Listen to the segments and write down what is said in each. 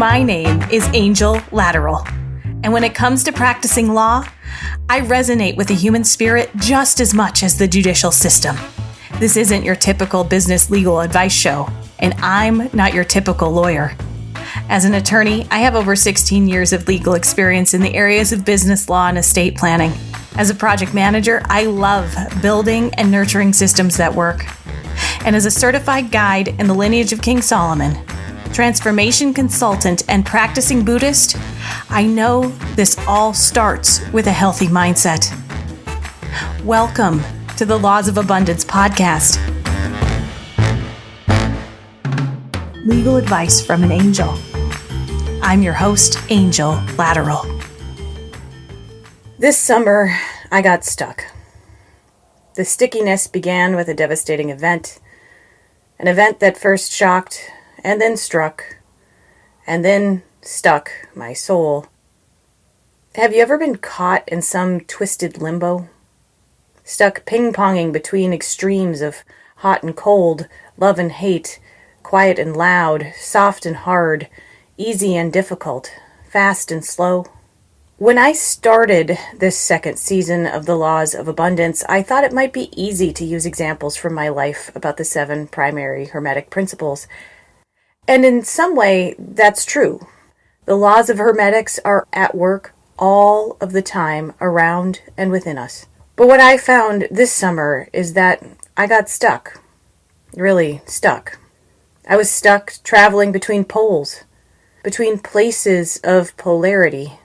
My name is Angel Lateral, and when it comes to practicing law, I resonate with the human spirit just as much as the judicial system. This isn't your typical business legal advice show, and I'm not your typical lawyer. As an attorney, I have over 16 years of legal experience in the areas of business law and estate planning. As a project manager, I love building and nurturing systems that work. And as a certified guide in the lineage of King Solomon, transformation consultant, and practicing Buddhist, I know this all starts with a healthy mindset. Welcome to the Laws of Abundance podcast. Legal advice from an angel. I'm your host, Angel Lateral. This summer, I got stuck. The stickiness began with a devastating event. An event that first shocked, and then struck, and then stuck my soul. Have you ever been caught in some twisted limbo? Stuck ping-ponging between extremes of hot and cold, love and hate, quiet and loud, soft and hard, easy and difficult, fast and slow? When I started this second season of the Laws of Abundance, I thought it might be easy to use examples from my life about the 7 primary Hermetic Principles. And in some way, that's true. The laws of Hermetics are at work all of the time around and within us. But what I found this summer is that I got stuck. Really stuck. I was stuck traveling between poles, between places of polarity.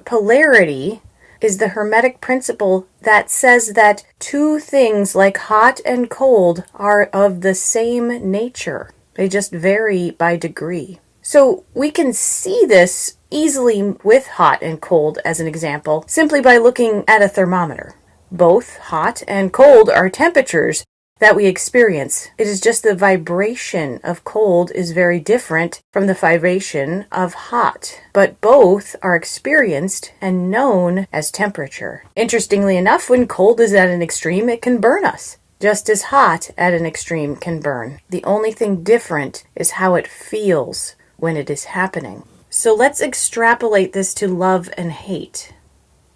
Polarity is the Hermetic principle that says that two things like hot and cold are of the same nature. They just vary by degree. So we can see this easily with hot and cold as an example, simply by looking at a thermometer. Both hot and cold are temperatures that we experience. It is just the vibration of cold is very different from the vibration of hot, but both are experienced and known as temperature. Interestingly enough, when cold is at an extreme, it can burn us, just as hot at an extreme can burn. The only thing different is how it feels when it is happening. So let's extrapolate this to love and hate.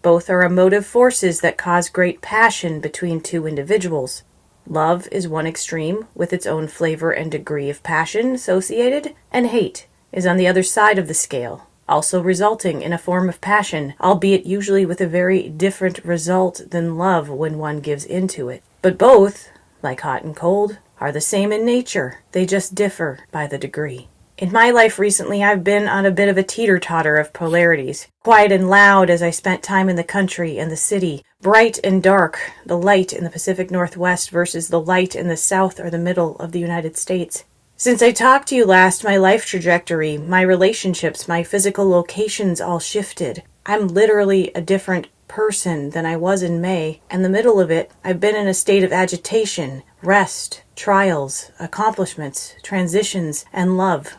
Both are emotive forces that cause great passion between two individuals. Love is one extreme with its own flavor and degree of passion associated, and hate is on the other side of the scale, also resulting in a form of passion, albeit usually with a very different result than love when one gives into it. But both, like hot and cold, are the same in nature. They just differ by the degree. In my life recently, I've been on a bit of a teeter-totter of polarities. Quiet and loud as I spent time in the country and the city. Bright and dark, the light in the Pacific Northwest versus the light in the South or the middle of the United States. Since I talked to you last, my life trajectory, my relationships, my physical locations all shifted. I'm literally a different person than I was in May, and the middle of it, I've been in a state of agitation, rest, trials, accomplishments, transitions, and love.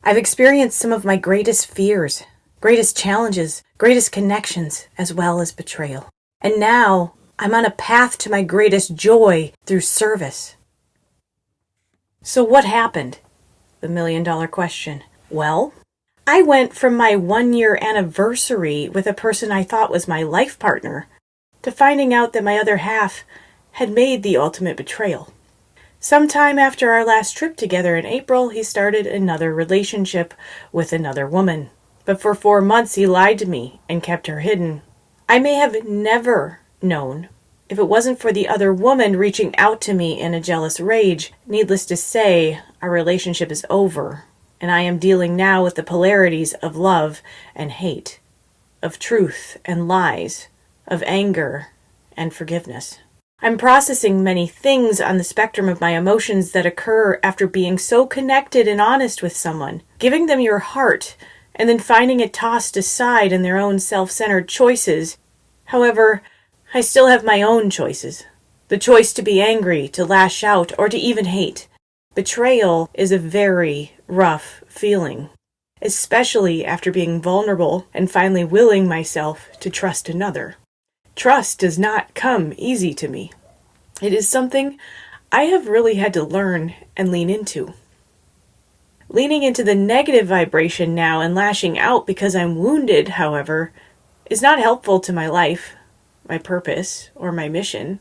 I've experienced some of my greatest fears, greatest challenges, greatest connections, as well as betrayal. And now, I'm on a path to my greatest joy through service. So what happened? The million-dollar question. Well, I went from my 1-year anniversary with a person I thought was my life partner to finding out that my other half had made the ultimate betrayal. Sometime after our last trip together in April, he started another relationship with another woman. But for 4 months, he lied to me and kept her hidden. I may have never known if it wasn't for the other woman reaching out to me in a jealous rage. Needless to say, our relationship is over, and I am dealing now with the polarities of love and hate, of truth and lies, of anger and forgiveness. I'm processing many things on the spectrum of my emotions that occur after being so connected and honest with someone, giving them your heart, and then finding it tossed aside in their own self-centered choices. However, I still have my own choices. The choice to be angry, to lash out, or to even hate. Betrayal is a very rough feeling, especially after being vulnerable and finally willing myself to trust another. Trust does not come easy to me. It is something I have really had to learn and lean into. Leaning into the negative vibration now and lashing out because I'm wounded, however, is not helpful to my life, my purpose, or my mission.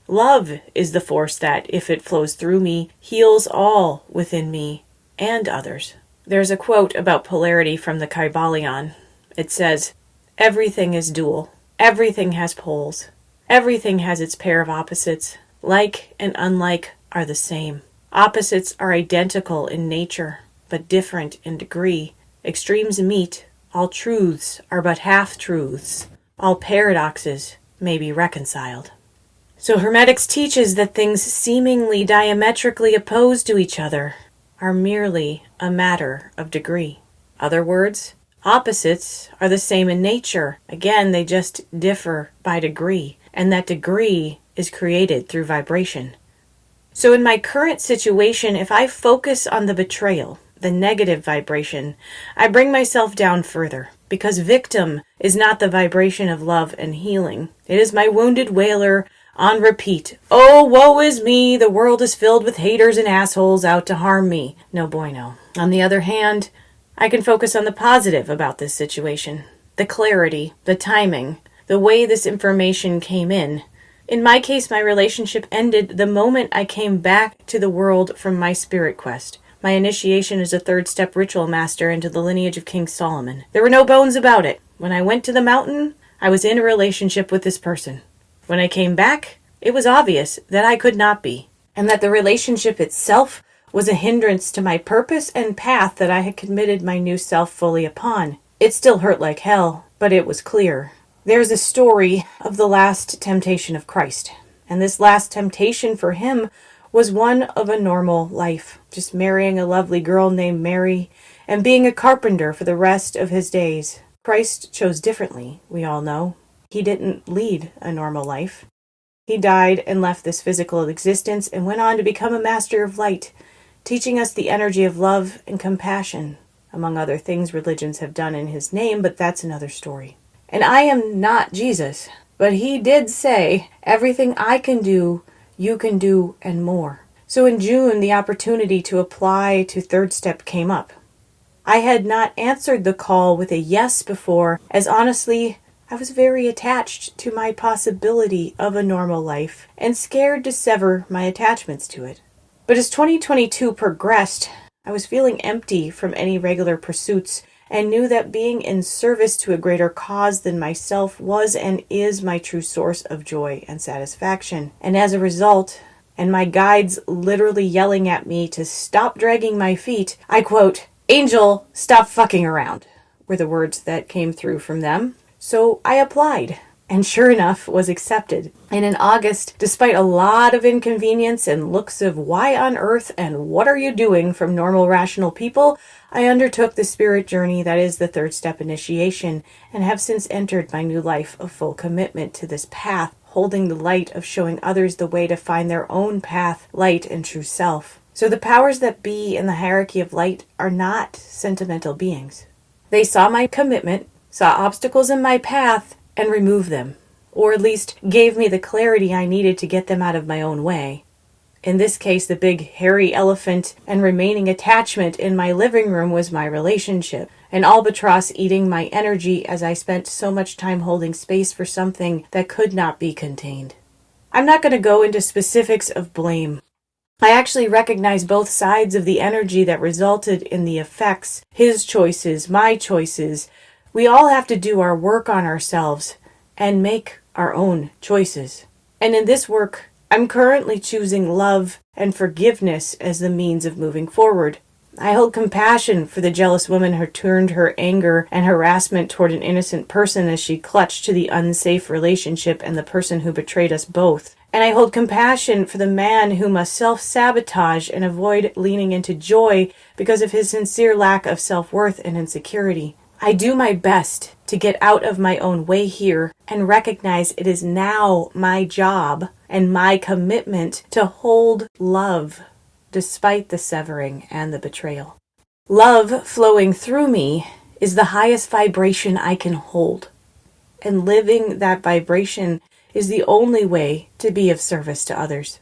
Love is the force that, if it flows through me, heals all within me and others. There's a quote about polarity from the Kybalion. It says, "Everything is dual. Everything has poles. Everything has its pair of opposites. Like and unlike are the same. Opposites are identical in nature, but different in degree. Extremes meet. All truths are but half-truths. All paradoxes may be reconciled." So Hermetics teaches that things seemingly diametrically opposed to each other are merely a matter of degree. Other words, opposites are the same in nature. Again, they just differ by degree, and that degree is created through vibration. So in my current situation, if I focus on the betrayal, the negative vibration, I bring myself down further, because victim is not the vibration of love and healing. It is my wounded wailer on repeat. Oh, woe is me, the world is filled with haters and assholes out to harm me. No bueno. On the other hand, I can focus on the positive about this situation. The clarity, the timing, the way this information came in. In my case, my relationship ended the moment I came back to the world from my spirit quest. My initiation as a third-step ritual master into the lineage of King Solomon. There were no bones about it. When I went to the mountain, I was in a relationship with this person. When I came back, it was obvious that I could not be, and that the relationship itself was a hindrance to my purpose and path that I had committed my new self fully upon. It still hurt like hell, but it was clear. There's a story of the last temptation of Christ, and this last temptation for him was one of a normal life, just marrying a lovely girl named Mary and being a carpenter for the rest of his days. Christ chose differently, we all know. He didn't lead a normal life. He died and left this physical existence and went on to become a master of light, teaching us the energy of love and compassion, among other things religions have done in his name, but that's another story. And I am not Jesus, but he did say, everything I can do, you can do and more. So in June, the opportunity to apply to Third Step came up. I had not answered the call with a yes before, as honestly, I was very attached to my possibility of a normal life and scared to sever my attachments to it. But as 2022 progressed, I was feeling empty from any regular pursuits and knew that being in service to a greater cause than myself was and is my true source of joy and satisfaction. And as a result, and my guides literally yelling at me to stop dragging my feet, I quote, "Angel, stop fucking around," were the words that came through from them. So I applied, and sure enough was accepted. And in August, despite a lot of inconvenience and looks of why on earth and what are you doing from normal rational people, I undertook the spirit journey that is the Third Step initiation and have since entered my new life of full commitment to this path, holding the light of showing others the way to find their own path, light, and true self. So the powers that be in the hierarchy of light are not sentimental beings. They saw my commitment, saw obstacles in my path, and removed them, or at least gave me the clarity I needed to get them out of my own way. In this case, the big hairy elephant and remaining attachment in my living room was my relationship, an albatross eating my energy as I spent so much time holding space for something that could not be contained. I'm not going to go into specifics of blame. I actually recognize both sides of the energy that resulted in the effects, his choices, my choices. We all have to do our work on ourselves and make our own choices. And in this work, I'm currently choosing love and forgiveness as the means of moving forward. I hold compassion for the jealous woman who turned her anger and harassment toward an innocent person as she clutched to the unsafe relationship and the person who betrayed us both. And I hold compassion for the man who must self-sabotage and avoid leaning into joy because of his sincere lack of self-worth and insecurity. I do my best to get out of my own way here and recognize it is now my job and my commitment to hold love despite the severing and the betrayal. Love flowing through me is the highest vibration I can hold, and living that vibration is the only way to be of service to others.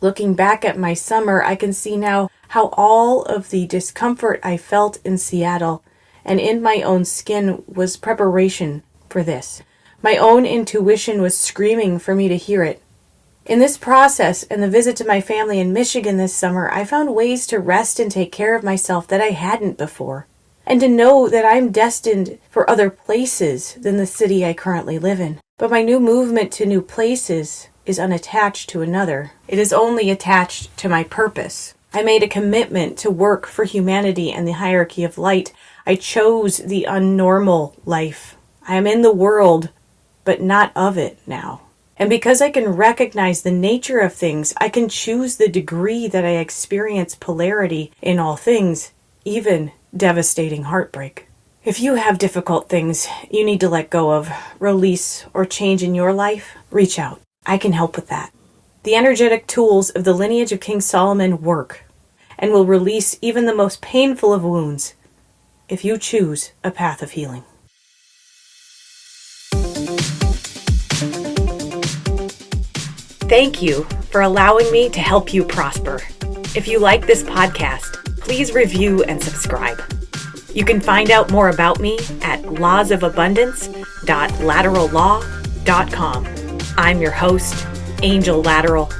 Looking back at my summer, I can see now how all of the discomfort I felt in Seattle and in my own skin was preparation for this. My own intuition was screaming for me to hear it. In this process and the visit to my family in Michigan this summer, I found ways to rest and take care of myself that I hadn't before, and to know that I'm destined for other places than the city I currently live in. But my new movement to new places is unattached to another. It is only attached to my purpose. I made a commitment to work for humanity and the hierarchy of light. I chose the unnormal life. I am in the world, but not of it now. And because I can recognize the nature of things, I can choose the degree that I experience polarity in all things, even devastating heartbreak. If you have difficult things you need to let go of, release, or change in your life, reach out. I can help with that. The energetic tools of the lineage of King Solomon work and will release even the most painful of wounds if you choose a path of healing. Thank you for allowing me to help you prosper. If you like this podcast, please review and subscribe. You can find out more about me at lawsofabundance.laterallaw.com. I'm your host, Angel Lateral,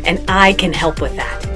and I can help with that.